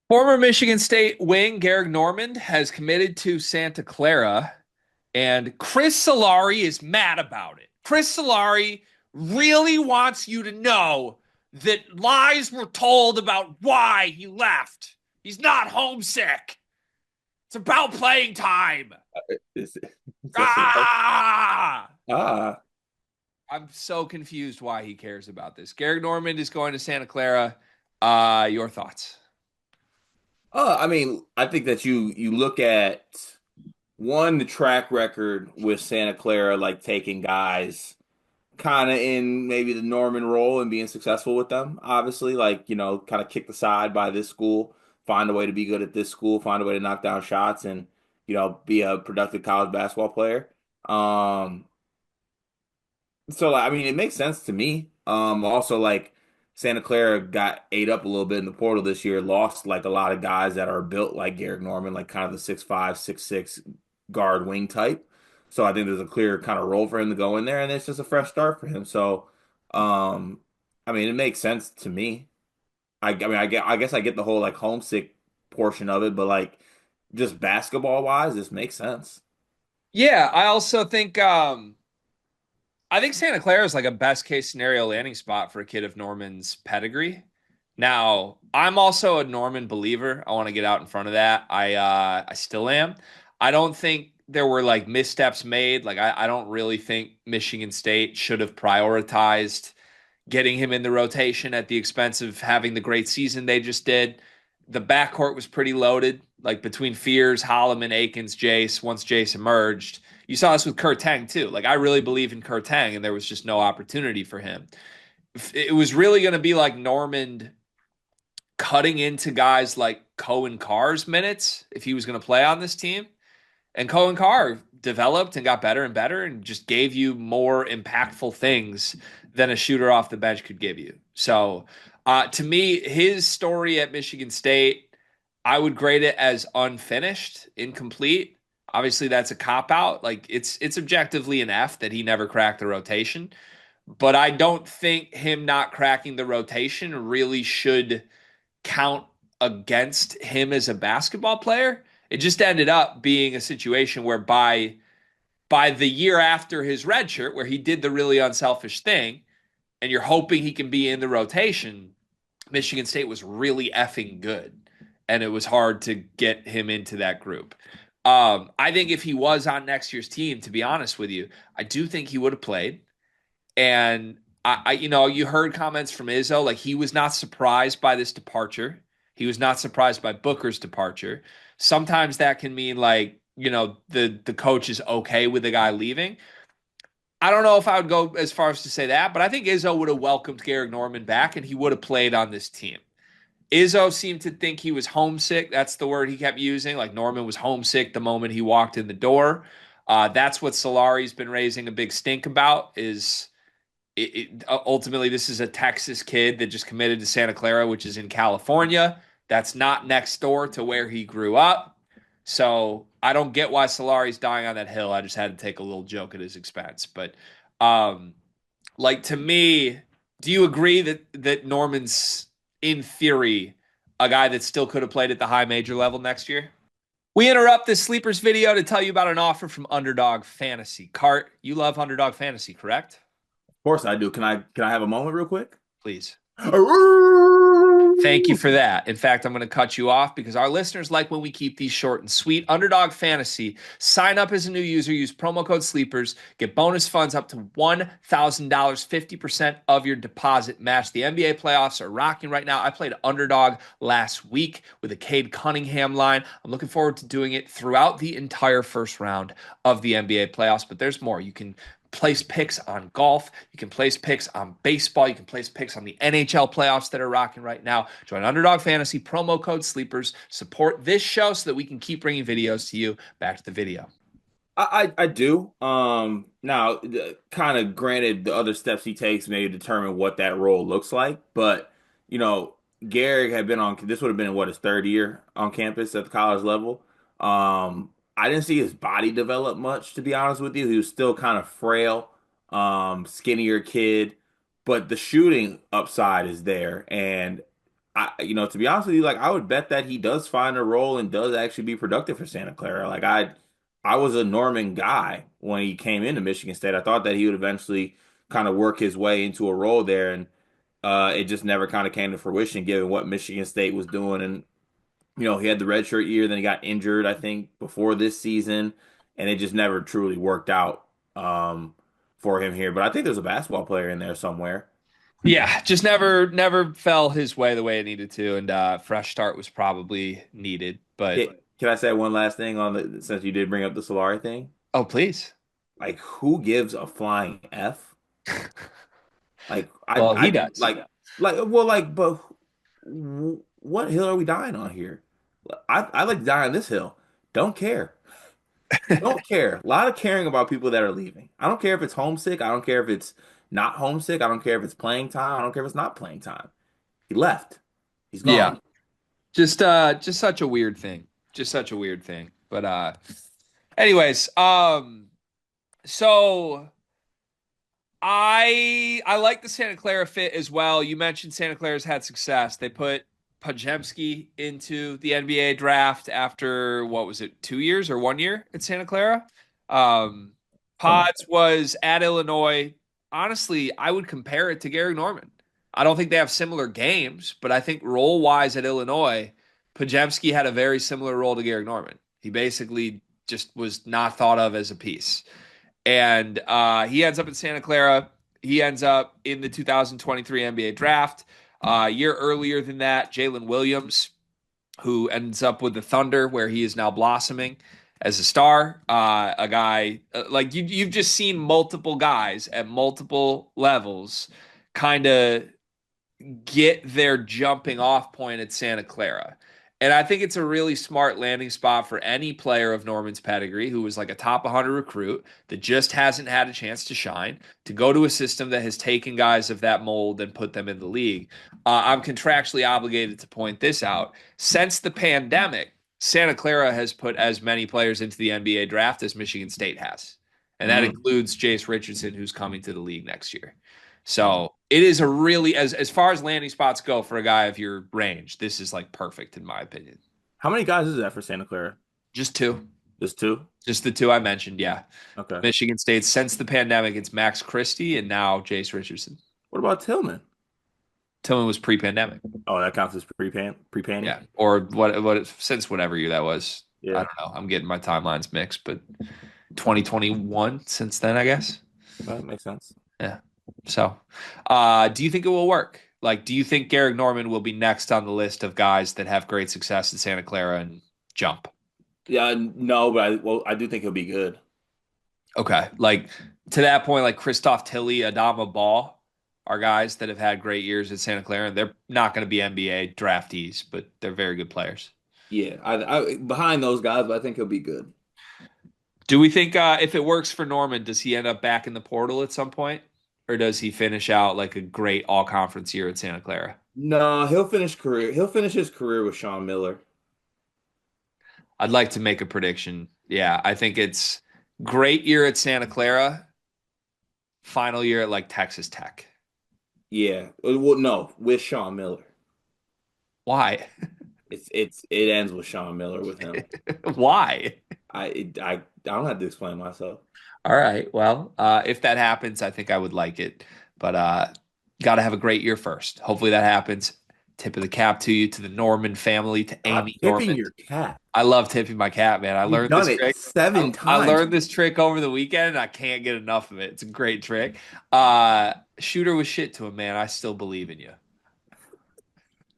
Former Michigan State wing Gehrig Normand has committed to Santa Clara, and Chris Solari is mad about it. Chris Solari really wants you to know that lies were told about why he left. He's not homesick. It's about playing time. Is, is that so loud? Ah! Ah, I'm so confused why he cares about this. Gehrig Normand is going to Santa Clara. Your thoughts? I mean, I think that you look at one the track record with Santa Clara, like taking guys kind of in maybe the Norman role and being successful with them. Obviously, like kind of kicked aside by this school, find a way to be good at this school, find a way to knock down shots, and be a productive college basketball player. Um, So I mean, it makes sense to me. Also like Santa Clara got ate up a little bit in the portal this year, lost like a lot of guys that are built like Garrick Normand, like kind of the 6'5", 6'6" guard wing type. So I think there's a clear kind of role for him to go in there, and it's just a fresh start for him. So, um, I mean, it makes sense to me. I mean, I guess I get the whole like homesick portion of it, but like just basketball wise, this makes sense. Yeah, I also think Santa Clara is like a best case scenario landing spot for a kid of Norman's pedigree. Now, I'm also a Norman believer. I want to get out in front of that. I still am. I don't think there were like missteps made. Like I don't really think Michigan State should have prioritized getting him in the rotation at the expense of having the great season they just did. The backcourt was pretty loaded, like between Fears, Holloman, Akins, Jace. Once Jace emerged, you saw this with Kurt Tang too. Like I really believe in Kurt Tang, and there was just no opportunity for him. It was really going to be like Normand cutting into guys like Cohen Carr's minutes if he was going to play on this team. And Cohen Carr developed and got better and better and just gave you more impactful things than a shooter off the bench could give you. So, to me, his story at Michigan State, I would grade it as unfinished, incomplete. Obviously, that's a cop out. Like it's objectively an F that he never cracked the rotation. But I don't think him not cracking the rotation really should count against him as a basketball player. It just ended up being a situation where by the year after his red shirt, where he did the really unselfish thing, and you're hoping he can be in the rotation, Michigan State was really effing good. And it was hard to get him into that group. I think if he was on next year's team, to be honest with you, I do think he would have played. And you heard comments from Izzo, like he was not surprised by this departure. He was not surprised by Booker's departure. Sometimes that can mean like, the coach is okay with the guy leaving. I don't know if I would go as far as to say that, but I think Izzo would have welcomed Gehrig Normand back and he would have played on this team. Izzo seemed to think he was homesick. That's the word he kept using. Like Normand was homesick the moment he walked in the door. That's what Solari's been raising a big stink about is ultimately this is a Texas kid that just committed to Santa Clara, which is in California. That's not next door to where he grew up. So I don't get why Solari's dying on that hill. I just had to take a little joke at his expense. But um, like to me, do you agree that Norman's in theory a guy that still could have played at the high major level next year? We interrupt this sleepers video to tell you about an offer from Underdog Fantasy. Cart, you love Underdog Fantasy, correct? Of course I do. Can I have a moment real quick? Please. Thank you for that. In fact, I'm going to cut you off because our listeners like when we keep these short and sweet. Underdog Fantasy. Sign up as a new user, use promo code SLEEPERS, get bonus funds up to $1,000, 50% of your deposit match. The NBA playoffs are rocking right now. I played Underdog last week with a Cade Cunningham line. I'm looking forward to doing it throughout the entire first round of the NBA playoffs, but there's more. You can place picks on golf. You can place picks on baseball. You can place picks on the NHL playoffs that are rocking right now. Join Underdog Fantasy, promo code SLEEPERS. Support this show so that we can keep bringing videos to you. Back to the video. I do. Now, kind of granted, the other steps he takes may determine what that role looks like. But you know, Garrick had been on. This would have been what his third year on campus at the college level. I didn't see his body develop much, to be honest with you. He was still kind of frail, skinnier kid, but the shooting upside is there, and to be honest with you, like I would bet that he does find a role and does actually be productive for Santa Clara. I was a Norman guy when he came into Michigan State. I thought that he would eventually kind of work his way into a role there, and it just never kind of came to fruition given what Michigan State was doing. And he had the redshirt year, then he got injured, I think, before this season, and it just never truly worked out for him here. But I think there's a basketball player in there somewhere. Yeah, just never fell his way the way it needed to, and fresh start was probably needed. But Can I say one last thing on the since you did bring up the Solari thing? oh, please. Like, who gives a flying F? Like, Well, I he did does. well, like, but what hill are we dying on here? I like to die on this hill. Don't care. Don't care. A lot of caring about people that are leaving. I don't care if it's homesick. I don't care if it's not homesick. I don't care if it's playing time. I don't care if it's not playing time. He left. He's Yeah, gone. just such a weird thing. Just such a weird thing. But anyways, so I like the Santa Clara fit as well. You mentioned Santa Clara's had success. They put Pajemski into the NBA draft after what was it, 2 years or 1 year at Santa Clara? Um, Something like Pods was at Illinois. Honestly, I would compare it to Gehrig Normand. I don't think they have similar games, but I think role wise at Illinois, Pajemski had a very similar role to Gehrig Normand. He basically just was not thought of as a piece. And he ends up in Santa Clara. He ends up in the 2023 NBA draft. A year earlier than that, Jalen Williams, who ends up with the Thunder, where he is now blossoming as a star. A guy like you've just seen multiple guys at multiple levels kind of get their jumping off point at Santa Clara. And I think it's a really smart landing spot for any player of Norman's pedigree who was like a top 100 recruit that just hasn't had a chance to shine to go to a system that has taken guys of that mold and put them in the league. I'm contractually obligated to point this out. Since the pandemic, Santa Clara has put as many players into the NBA draft as Michigan State has. And that that. includes Jace Richardson, who's coming to the league next year. So it is a really as far as landing spots go for a guy of your range, this is like perfect in my opinion. How many guys is that for Santa Clara? Just two. Just two? Just the two I mentioned, yeah. Okay. Michigan State since the pandemic, it's Max Christie and now Jace Richardson. What about Tillman? Tillman was pre-pandemic. Oh, that counts as pre-painting? Yeah. Or what since whatever year that was. I Yeah. don't know. I'm getting my timelines mixed, but 2021 since then, I guess. That makes sense. Yeah. So, do you think it will work? Like, do you think Garrick Normand will be next on the list of guys that have great success in Santa Clara and jump? Yeah, no, but I do think he'll be good. Okay. Like, to that point, like Christoph Tilly, Adama Ball are guys that have had great years at Santa Clara. And they're not going to be NBA draftees, but they're very good players. Yeah, I behind those guys, but I think he'll be good. Do we think if it works for Norman, does he end up back in the portal at some point? Or does he finish out like a great all conference year at Santa Clara? No, He'll finish his career with Sean Miller. I'd like to make a prediction. Yeah, I think it's great year at Santa Clara, final year at like Texas Tech. Yeah. Well, no, with Sean Miller. Why? It ends with Sean Miller with him. Why? I don't have to explain myself. All right. Well, if that happens, I think I would like it. But got to have a great year first. Hopefully that happens. Tip of the cap to you, to the Norman family, to Stop Amy tipping Norman. your cat. I love tipping my cat, man. I You've learned done this it trick. seven I times. learned this trick over the weekend, and I can't get enough of it. It's a great trick. Shooter was shit to him, man. I still believe in you.